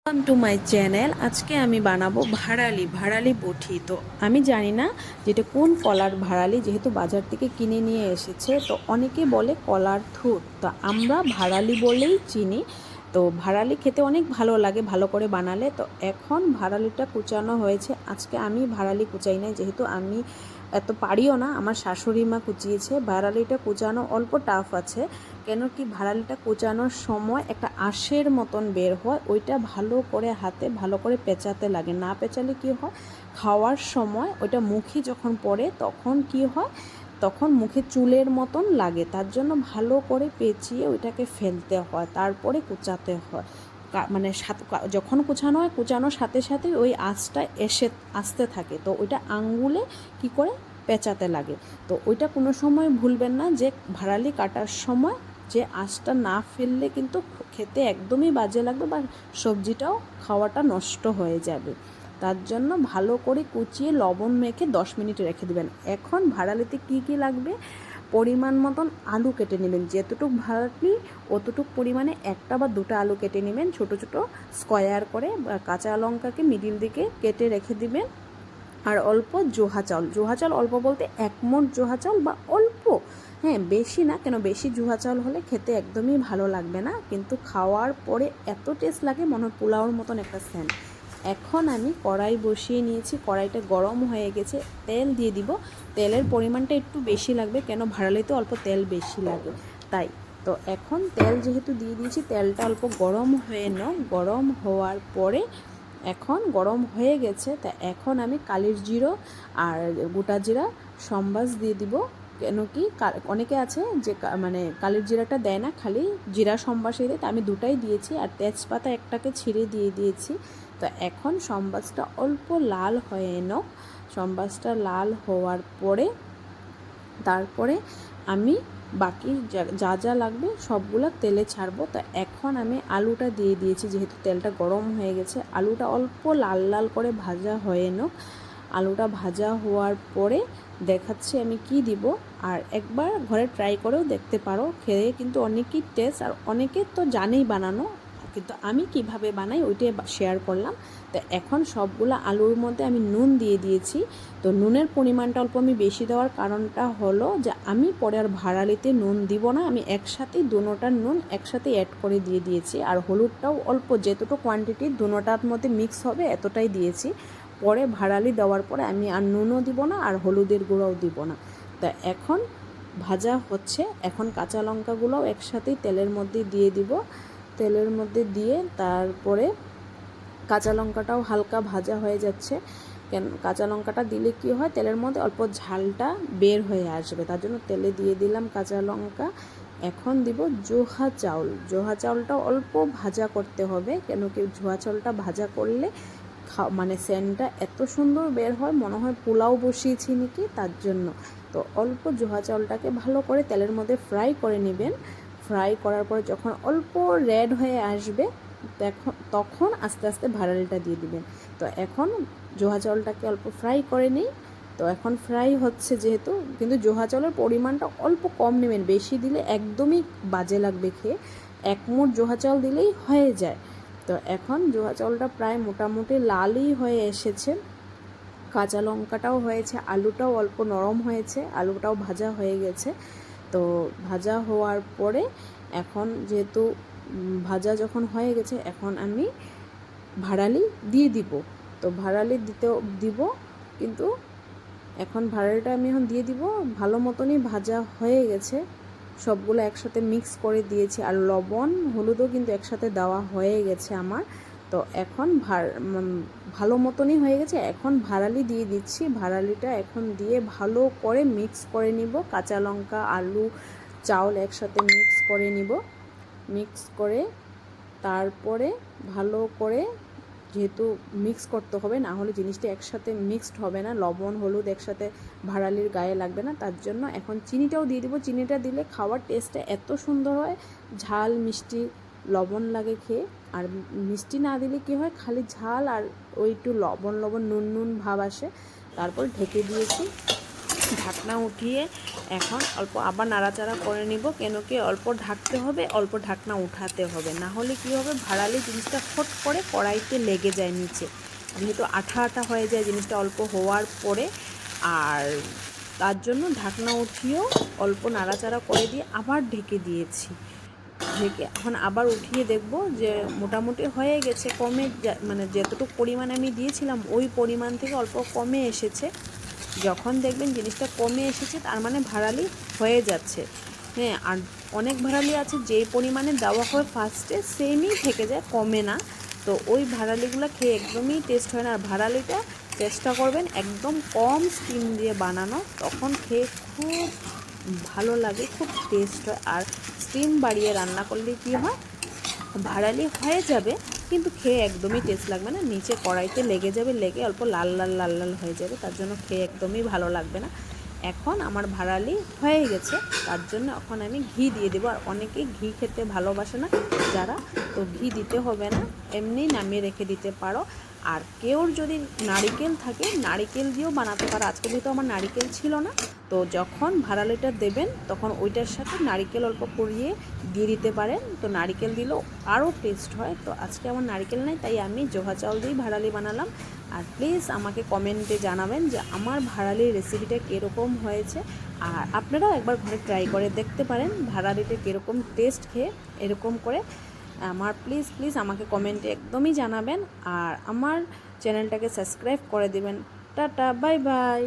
Welcome to my channel. আজকে আমি বানাবো ভাড়ালি বটি। তো আমি জানি না যেটা কোন কলার ভাড়ালি, যেহেতু বাজার থেকে কিনে নিয়ে এসেছে। তো অনেকে বলে কলার থুর, তো আমরা ভাড়ালি বলেই চিনি। তো ভাড়ালি খেতে অনেক ভালো লাগে ভালো করে বানালে। তো এখন ভাড়ালিটা কুচানো হয়েছে। আজকে আমি ভাড়ালি কুচাই নাই, যেহেতু আমি এত পারিও না, আমার শাশুড়ি মা কুচিয়েছে। ভাড়ালিটা কুচানো অল্প টাফ আছে, কেন কি ভাড়ালিটা কুচানোর সময় একটা আঁশের মতন বের হয়, ওইটা ভালো করে হাতে ভালো করে পেঁচাতে লাগে। না পেঁচালে কি হয়, খাওয়ার সময় ওইটা মুখে যখন পড়ে তখন কি হয়, তখন মুখে চুলের মতন লাগে। তার জন্য ভালো করে পেঁচিয়ে ওইটাকে ফেলতে হয়, তারপরে কুচাতে হয়। মানে যখন কুচানো হয়, কুচানোর সাথে সাথে ওই আঁচটা আসতে থাকে, তো ওইটা আঙ্গুলে কি করে পেঁচাতে লাগে। তো ওইটা কোনো সময় ভুলবেন না, যে ভাড়ালি কাটার সময় যে আঁচটা না ফেললে কিন্তু খেতে একদমই বাজে লাগবে, বা সবজিটাও খাওয়াটা নষ্ট হয়ে যাবে। তার জন্য ভালো করে কুচিয়ে লবণ মেখে 10 মিনিট রেখে দেবেন। এখন ভাড়ালিতে কি কি লাগবে, পরিমাণ মতন আলু কেটে নেবেন। যেতটুকু ভাড়ালি অতটুক পরিমাণে একটা বা দুটো আলু কেটে নেবেন ছোটো ছোটো স্কোয়ার করে, বা কাঁচা লঙ্কাকে মিডিল দিকে কেটে রেখে দিবেন। আর অল্প জোহা চাল অল্প বলতে 1 মোট জোহা চাল বা অল্প, হ্যাঁ বেশি না, কেন বেশি জোহা চাল হলে খেতে একদমই ভালো লাগবে না, কিন্তু খাওয়ার পরে এত টেস্ট লাগে মনে হয় পোলাওর মতন একটা সেন্ট। এখন আমি কড়াই বসিয়ে নিয়েছি, কড়াইটা গরম হয়ে গেছে, তেল দিয়ে দিব। তেলের পরিমাণটা একটু বেশি লাগবে, কেন ভাড়ালিতে অল্প তেল বেশি লাগে তাই। তো এখন তেল যেহেতু দিয়ে দিয়েছি, তেলটা অল্প গরম হয়ে নাও। গরম হওয়ার পরে এখন গরম হয়ে গেছে, তা এখন আমি কালির জিরো আর গোটা জিরা সম্বাস দিয়ে দিব। কেন কি অনেকে আছে যে মানে কালির জিরাটা দেয় না, খালি জিরা সম্বাসই দেয়, তা আমি দুটাই দিয়েছি। আর তেজপাতা একটাকে ছিঁড়ে দিয়ে দিয়েছি। তো এখন সম্বাসটা অল্প লাল হয়ে এনো। সম্বাসটা লাল হওয়ার পরে তারপরে আমি বাকি যা যা লাগবে সবগুলো তেলে ছাড়বো। তো এখন আমি আলুটা দিয়ে দিয়েছি, যেহেতু তেলটা গরম হয়ে গেছে। আলুটা অল্প লাল লাল করে ভাজা হয়ে নোক। আলুটা ভাজা হওয়ার পরে দেখাচ্ছি আমি কি দিব। আর একবার ঘরে ট্রাই করেও দেখতে পারো, খেয়ে কিন্তু অনেকই টেস্ট। আর অনেকে তো জানেই বানানো, কিন্তু আমি কিভাবে বানাই ওইটাই শেয়ার করলাম। তো এখন সবগুলো আলুর মধ্যে আমি নুন দিয়ে দিয়েছি। তো নুনের পরিমাণটা অল্প আমি বেশি দেওয়ার কারণটা হলো যে আমি পরে আর ভাড়ালিতে নুন দিব না, আমি একসাথেই দুটোটার নুন একসাথে অ্যাড করে দিয়ে দিয়েছি। আর হলুদটাও অল্প, যেতটুকু কোয়ান্টিটি দুটোটার মধ্যে মিক্স হবে এতটাই দিয়েছি। পরে ভাড়ালি দেওয়ার পরে আমি আর নুনও দিব না, আর হলুদের গুঁড়োও দিব না। তা এখন ভাজা হচ্ছে, এখন কাঁচা লঙ্কাগুলোও একসাথেই তেলের মধ্যে দিয়ে দিব। তেলের মধ্যে দিয়ে তারপরে কাঁচা লঙ্কাটাও হালকা ভাজা হয়ে যাচ্ছে। কেন কাঁচা লঙ্কাটা দিলে কি হয়, তেলের মধ্যে অল্প ঝালটা বের হয়ে আসবে, তার জন্য তেলে দিয়ে দিলাম কাঁচা লঙ্কা। এখন দিব জোহা চাউল। জোহা চাউলটা অল্প ভাজা করতে হবে, কেন কি জোহা চাউলটা ভাজা করলে মানে সেন্টটা এত সুন্দর বের হয়, মনে হয় পোলাও বসিয়েছি নাকি, তার জন্য। তো অল্প জোহা চাউলটাকে ভালো করে তেলের মধ্যে ফ্রাই করে নেবেন। ফ্রাই করার পরে যখন অল্প রেড হয়ে আসবে, তখন আস্তে আস্তে ভাড়ালিটা দিয়ে দিবেন। তো এখন জোহা চাউলটাকে অল্প ফ্রাই করে নিই। তো এখন ফ্রাই হচ্ছে যেহেতু, কিন্তু জোহা চাউলের পরিমাণটা অল্প কম নেবেন, বেশি দিলে একদমই বাজে লাগবে খেয়ে। 1 মুঠ জোহা চাউল দিলেই হয়ে যায়। তো এখন জোহা চাউলটা প্রায় মোটামুটি লালই হয়ে এসেছে, কাঁচা লঙ্কাটাও হয়েছে, আলুটাও অল্প নরম হয়েছে, আলুটাও ভাজা হয়ে গেছে। তো ভাজা হওয়ার পরে এখন যেহেতু ভাজা যখন হয়ে গেছে, এখন আমি ভাড়ালি দিয়ে দিব। তো ভাড়ালি দিব, কিন্তু এখন ভাড়ালিটা আমি এখন দিয়ে দিব। ভালো মতনই ভাজা হয়ে গেছে, সবগুলো একসাথে মিক্স করে দিয়েছি। আর লবণ হলুদও কিন্তু একসাথে দেওয়া হয়ে গেছে আমার। তো এখন ভালো মতনই হয়ে গেছে। এখন ভাড়ালি দিয়ে দিচ্ছি। ভাড়ালিটা এখন দিয়ে ভালো করে মিক্স করে নিব। কাঁচা লঙ্কা আলু চাউল একসাথে মিক্স করে নিব। মিক্স করে তারপরে ভালো করে, যেহেতু মিক্স করতে হবে, না হলে জিনিসটা একসাথে মিক্সড হবে না, লবণ হলুদ একসাথে ভাড়ালির গায়ে লাগবে না, তার জন্য এখন চিনিটাও দিয়ে দিব। চিনিটা দিলে খাওয়ার টেস্টটা এত সুন্দর হয়, ঝাল মিষ্টি লবণ লাগে খেয়ে। আর মিষ্টি না দিলে কী হয়, খালি ঝাল আর ওই একটু লবণ লবণ নুন নুন ভাব আসে। তারপর ঢেকে দিয়েছি। ঢাকনা উঠিয়ে এখন অল্প আবার নাড়াচাড়া করে নিব, কেন কি অল্প ঢাকতে হবে, অল্প ঢাকনা উঠাতে হবে, না হলে কী হবে ভাড়ালি জিনিসটা ফট করে কড়াইতে লেগে যায় নিচে, যেহেতু আঠা আঠা হয়ে যায় জিনিসটা অল্প হওয়ার পরে। আর তার জন্য ঢাকনা উঠিয়েও অল্প নাড়াচাড়া করে দিয়ে আবার ঢেকে দিয়েছি। ঢেকে এখন আবার উঠিয়ে দেখব যে মোটামুটি হয়ে গেছে, কমে মানে যতটুকু পরিমাণ আমি দিয়েছিলাম ওই পরিমাণ থেকে অল্প কমে এসেছে। যখন দেখবেন জিনিসটা কমে এসেছে তার মানে ভাড়ালি হয়ে যাচ্ছে। হ্যাঁ, আর অনেক ভাড়ালি আছে যেই পরিমাণে দেওয়া হয় ফার্স্টে সেমই থেকে যায়, কমে না। তো ওই ভাড়ালিগুলো খেয়ে একদমই টেস্ট হয় না। আর ভাড়ালিটা চেষ্টা করবেন একদম কম স্টিম দিয়ে বানানো, তখন খেয়ে খুব ভালো লাগে, খুব টেস্ট হয়। আর স্টিম বাড়িয়ে রান্না করলে কী হয়, ভাড়ালি হয়ে যাবে কিন্তু খেয়ে একদমই টেস্ট লাগবে না, নিচে কড়াইতে লেগে যাবে, লেগে অল্প লাল লাল লাল লাল হয়ে যাবে, তার জন্য খেয়ে একদমই ভালো লাগবে না। এখন আমার ভাড়ালি হয়ে গেছে, তার জন্য এখন আমি ঘি দিয়ে দেবো। আর অনেকেই ঘি খেতে ভালোবাসে না যারা, তো ঘি দিতে হবে না, এমনি নামিয়ে রেখে দিতে পারো। আর কেউর যদি নারিকেল থাকে নারিকেল দিয়েও বানাতে পারো। আজকে যেহেতু আমার নারিকেল ছিল না, তো যখন ভাড়ালিটা দেবেন তখন ওইটার সাথে নারিকেল অল্প কুড়িয়ে দিয়ে দিতে পারেন, তো নারিকেল দিলেও আরও টেস্ট হয়। তো আজকে আমার নারিকেল নেই, তাই আমি জোহা চাউল দিয়েই ভাড়ালি বানালাম। আর প্লিজ আমাকে কমেন্টে জানাবেন যে আমার ভাড়ালির রেসিপিটা কীরকম হয়েছে। আর আপনারাও একবার ঘরে ট্রাই করে দেখতে পারেন ভাড়ালিটা কীরকম টেস্ট খেয়ে, এরকম করে আমার প্লিজ প্লিজ আমাকে কমেন্টে একদমই জানাবেন। আর আমার চ্যানেলটাকে সাবস্ক্রাইব করে দেবেন। Tata, bye bye.